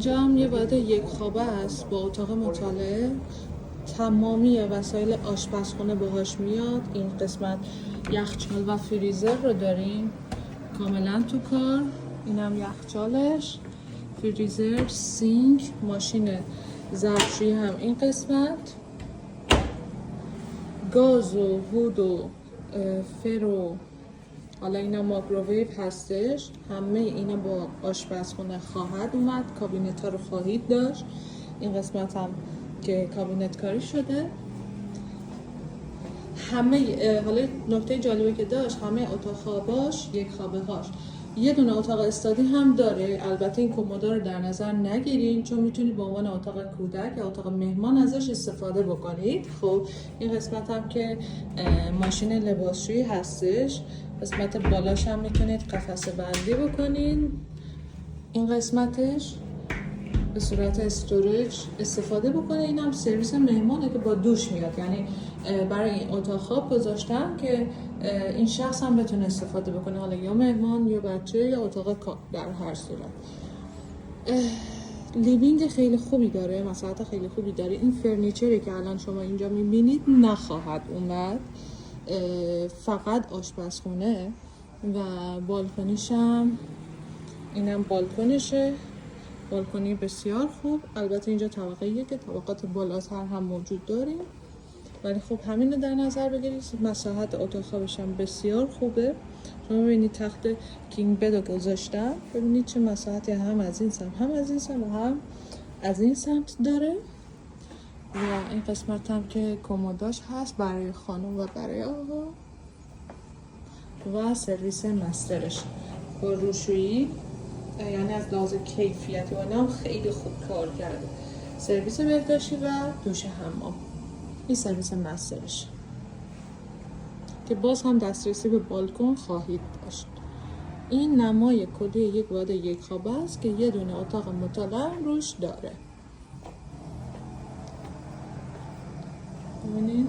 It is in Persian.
اینجا هم یه واحد یک خوابه است با اتاق مطالعه. تمامی وسایل آشپزخونه باهاش میاد. این قسمت یخچال و فریزر رو داریم کاملا تو کار. اینم یخچالش، فریزر، سینک، ماشین ظرفشویی هم این قسمت، گاز و هود و فر و حالا اینا مایکروویو هستش. همه اینا با آشپزخونه خواهد اومد. کابینت ها رو خواهید داشت. این قسمت هم که کابینت کاری شده. همه حالا نکته جالبه که داشت، همه اتاق خواباش یک خوابه هاش یه دونه اتاق استادی هم داره. البته این کمودا رو در نظر نگیرین چون میتونید به عنوان اتاق کودک یا اتاق مهمان ازش استفاده بکنید. خب این قسمت هم که ماشین لباسشویی هستش. قسمت بالاش هم میتونید قفسه بندی بکنین. این قسمتش به صورت استوریج استفاده بکنه. این هم سرویس مهمانه که با دوش میاد، یعنی برای این اتاق خواب گذاشتم که این شخص هم بتونه استفاده بکنه، حالا یا مهمان یا بچه یا اتاق کار در هر صورت. لیوینگ خیلی خوبی داره، مساحت خیلی خوبی داره. این فرنیچری که الان شما اینجا میبینید نخواهد اومد، فقط آشپزخونه و بالکنیش هم اینم بالکنشه. بالکنی بسیار خوب. البته اینجا طبقه یک، طبقات بالاتر هم موجود داریم، ولی خب همین رو در نظر بگیرید. مساحت اتاق خوابش هم بسیار خوبه. شما ببینید تخت کینگ بد رو گذاشتم، ببینید چه مساحتی هم از این سمت هم از این سمت و هم از این سمت داره. و این قسمت هم که کمداش هست برای خانم و برای آقا و سرویس مسترش با روشویی، یعنی از لحاظ کیفیتی و اینا خیلی خوب کار کرده. سرویس بهداشتی و دوش حمام. این سرویس مسترش که باز هم دسترسی به بالکن خواهید داشت. این نمای کلی یک واحد یک خوابه است که یه دونه اتاق مطالعه روش داره. ببینید